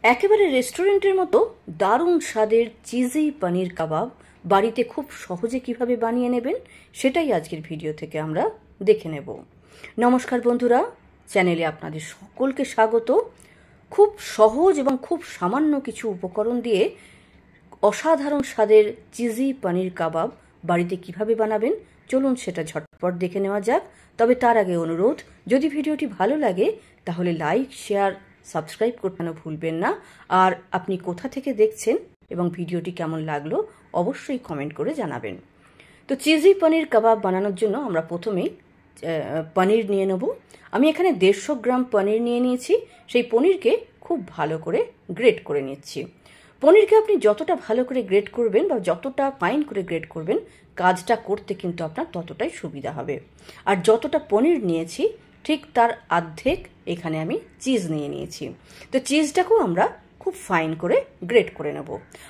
একেবারে রেস্টুরেন্টের মতো দারুণ স্বাদের চিজি পনির কাবাব বাড়িতে খুব সহজে কিভাবে বানিয়ে নেবেন সেটাই আজকের ভিডিও থেকে আমরা দেখে নেব। নমস্কার বন্ধুরা, চ্যানেলে আপনাদের সকলকে স্বাগত। খুব সহজ এবং খুব সামান্য কিছু উপকরণ দিয়ে অসাধারণ স্বাদের চিজি পনির কাবাব বাড়িতে কিভাবে বানাবেন চলুন সেটা ঝটপট দেখে নেওয়া যাক। তবে তার আগে অনুরোধ, যদি ভিডিওটি ভালো লাগে তাহলে লাইক, শেয়ার, সাবস্ক্রাইব করতে ভুলবেন না। আর আপনি কোথা থেকে দেখছেন এবং ভিডিওটি কেমন লাগলো অবশ্যই কমেন্ট করে জানাবেন। তো চিজি পনির কাবাব বানানোর জন্য আমরা প্রথমেই পনির নিয়ে নেব। আমি এখানে 150 গ্রাম পনির নিয়ে নিয়েছি। সেই পনিরকে খুব ভালো করে গ্রেট করে নিচ্ছি। পনিরকে আপনি যতটা ভালো করে গ্রেট করবেন বা যতটা ফাইন করে গ্রেট করবেন, কাজটা করতে কিন্তু আপনার ততটাই সুবিধা হবে। আর যতটা পনির নিয়েছি ঠিক তার অর্ধেক এখানে আমি চিজ নিয়ে নিয়েছি। তো চিজটাকেও আমরা খুব ফাইন করে গ্রেট করে নেব।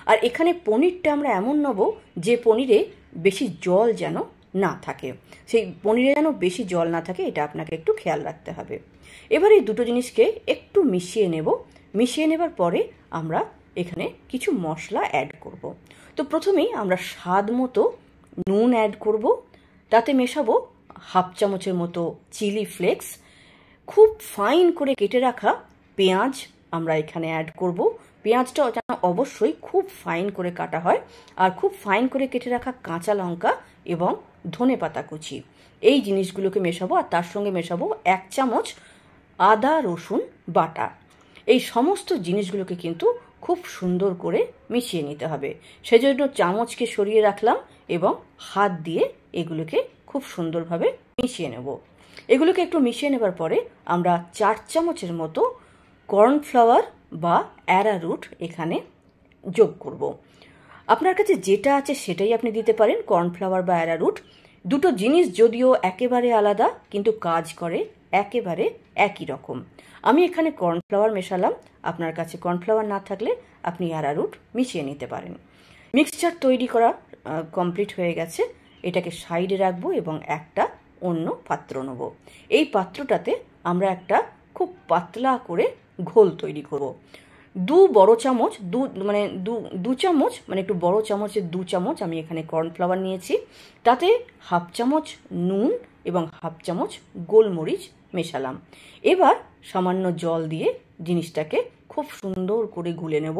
আর এখানে পনিরটা আমরা এমন নেব যে পনিরে বেশি জল যেন না থাকে, সেই পনিরে যেন বেশি জল না থাকে, এটা আপনাকে একটু খেয়াল রাখতে হবে। এবার এই দুটো জিনিসকে একটু মিশিয়ে নেব। মিশিয়ে নেবার পরে আমরা এখানে কিছু মশলা অ্যাড করব। তো প্রথমেই আমরা স্বাদ মতো নুন অ্যাড করব, তাতে মেশাবো হাফ চামচের মতো চিলি ফ্লেক্স, খুব ফাইন করে কেটে রাখা পেঁয়াজ আমরা এখানে অ্যাড করব। পেঁয়াজটা যেন অবশ্যই খুব ফাইন করে কাটা হয়। আর খুব ফাইন করে কেটে রাখা কাঁচা লঙ্কা এবং ধনেপাতা কুচি, এই জিনিসগুলোকে মেশাবো। আর তার সঙ্গে মেশাবো 1 চামচ আদা রসুন বাটা। এই সমস্ত জিনিসগুলোকে কিন্তু খুব সুন্দর করে মিশিয়ে নিতে হবে। সেজন্য চামচকে সরিয়ে রাখলাম এবং হাত দিয়ে এগুলোকে খুব সুন্দরভাবে মিশিয়ে নেব। এগুলোকে একটু মিশিয়ে নেবার পরে আমরা 4 চামচের মতো কর্নফ্লাওয়ার বা অ্যারারুট এখানে যোগ করব। আপনার কাছে যেটা আছে সেটাই আপনি দিতে পারেন, কর্নফ্লাওয়ার বা অ্যারারুট। দুটো জিনিস যদিও একেবারে আলাদা কিন্তু কাজ করে একেবারে একই রকম। আমি এখানে কর্নফ্লাওয়ার মেশালাম, আপনার কাছে কর্নফ্লাওয়ার না থাকলে আপনি অ্যারারুট মিশিয়ে নিতে পারেন। মিক্সচার তৈরি করা কমপ্লিট হয়ে গেছে। এটাকে সাইডে রাখবো এবং একটা অন্য পাত্র নেব। এই পাত্রটাতে আমরা একটা খুব পাতলা করে ঘোল তৈরি করব। 2 বড় চামচ, দু চামচ মানে একটু বড় চামচের 2 চামচ আমি এখানে কর্নফ্লাওয়ার নিয়েছি। তাতে হাফ চামচ নুন এবং হাফ চামচ গোলমরিচ মেশালাম। এবার সামান্য জল দিয়ে জিনিসটাকে খুব সুন্দর করে গুলে নেব।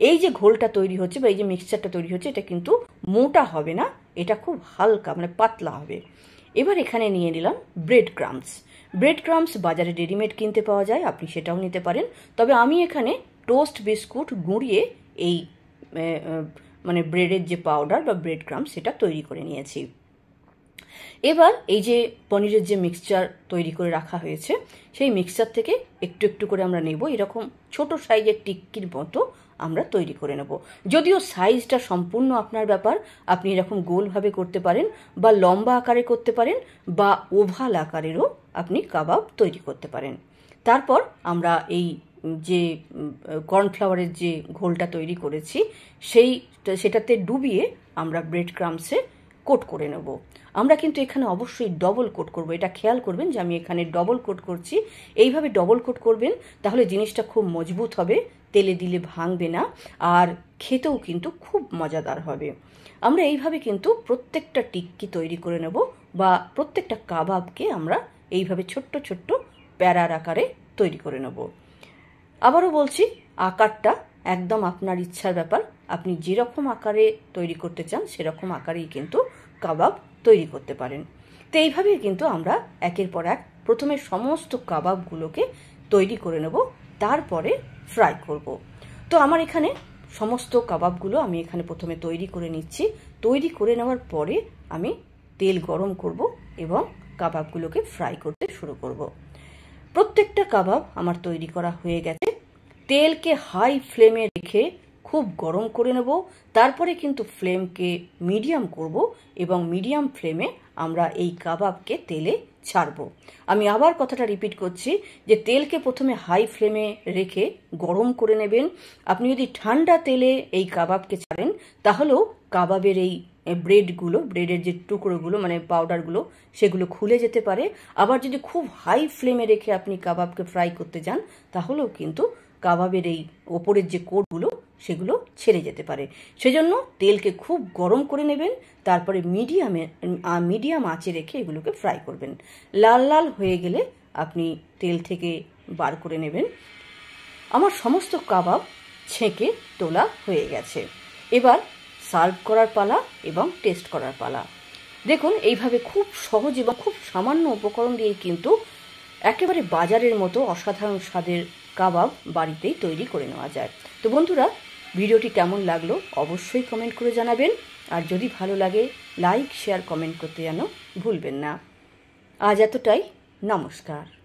এই যে ঘোলটা তৈরি হচ্ছে বা এই যে মিক্সচারটা তৈরি হচ্ছে, এটা কিন্তু মোটা হবে না, এটা খুব হালকা মানে পাতলা হবে। এবার এখানে নিয়ে নিলাম ব্রেড ক্রাম্বস। ব্রেড ক্রাম্বস বাজারে রেডিমেড কিনতে পাওয়া যায়, আপনি সেটাও নিতে পারেন। তবে আমি এখানে টোস্ট বিস্কুট গুঁড়িয়ে এই মানে ব্রেডের যে পাউডার বা ব্রেড ক্রাম্বস সেটা তৈরি করে নিয়েছি। এবার এই যে পনিরের যে মিক্সচার তৈরি করে রাখা হয়েছে সেই মিক্সচার থেকে একটু একটু করে আমরা নেব। এরকম ছোট সাইজের টিক্কির মতো আমরা তৈরি করে নেব। যদিও সাইজটা সম্পূর্ণ আপনার ব্যাপার, আপনি এরকম গোলভাবে করতে পারেন বা লম্বা আকারে করতে পারেন বা ওভাল আকারেরও আপনি কাবাব তৈরি করতে পারেন। তারপর আমরা এই যে কর্নফ্লাওয়ারের যে ঘোলটা তৈরি করেছি সেটাতে ডুবিয়ে আমরা ব্রেড ক্রাম্বসে কোট করে নেব। আমরা কিন্তু এখানে অবশ্যই ডবল কোট করব, এটা খেয়াল করবেন যে আমি এখানে ডবল কোট করছি। এইভাবে ডবল কোট করবেন, তাহলে জিনিসটা খুব মজবুত হবে, তেলে দিলে ভাঙবে না, আর খেতেও কিন্তু খুব মজাদার হবে। আমরা এইভাবে কিন্তু প্রত্যেকটা টিক্কি তৈরি করে নেব বা প্রত্যেকটা কাবাবকে আমরা এইভাবে ছোট্ট ছোট্ট প্যারার আকারে তৈরি করে নেব। আবারও বলছি, আকারটা একদম আপনার ইচ্ছার ব্যাপার, আপনি যেরকম আকারে তৈরি করতে চান সেরকম আকারেই কিন্তু কাবাব তৈরি করতে পারেন। তো এইভাবেই কিন্তু আমরা একের পর এক প্রথমে সমস্ত কাবাবগুলোকে তৈরি করে নেব, তারপরে ফ্রাই করব। তো আমার এখানে সমস্ত কাবাবগুলো আমি এখানে প্রথমে তৈরি করে নিচ্ছি। তৈরি করে নেওয়ার পরে আমি তেল গরম করব এবং কাবাবগুলোকে ফ্রাই করতে শুরু করব। প্রত্যেকটা কাবাব আমার তৈরি করা হয়ে গেছে। তেলকে হাই ফ্লেমে রেখে খুব গরম করে নেব, তারপরে কিন্তু ফ্লেমকে মিডিয়াম করব এবং মিডিয়াম ফ্লেমে আমরা এই কাবাবকে তেলে ছাড়ব। আমি আবার কথাটা রিপিট করছি যে তেলকে প্রথমে হাই ফ্লেমে রেখে গরম করে নেবেন। আপনি যদি ঠান্ডা তেলে এই কাবাবকে ছাড়েন তাহলেও কাবাবের এই ব্রেডের যে টুকরোগুলো মানে পাউডারগুলো সেগুলো খুলে যেতে পারে। আবার যদি খুব হাই ফ্লেমে রেখে আপনি কাবাবকে ফ্রাই করতে যান তাহলেও কিন্তু কাবাবের এই ওপরের যে কোটগুলো সেগুলো ছেড়ে যেতে পারে। সেজন্য তেলকে খুব গরম করে নেবেন, তারপরে মিডিয়াম আঁচে রেখে এগুলোকে ফ্রাই করবেন। লাল লাল হয়ে গেলে আপনি তেল থেকে বার করে নেবেন। আমার সমস্ত কাবাব ছেঁকে তোলা হয়ে গেছে। এবার সার্ভ করার পালা এবং টেস্ট করার পালা। দেখুন, এইভাবে খুব সহজ এবং খুব সামান্য উপকরণ দিয়ে কিন্তু একেবারে বাজারের মতো অসাধারণ স্বাদের কাবাব বাড়িতেই তৈরি করে নেওয়া যায়। তো বন্ধুরা, ভিডিওটি কেমন লাগলো অবশ্যই কমেন্ট করে জানাবেন। আর যদি ভালো লাগে লাইক, শেয়ার, কমেন্ট করতে যেন ভুলবেন না। আজ এতটাই। নমস্কার।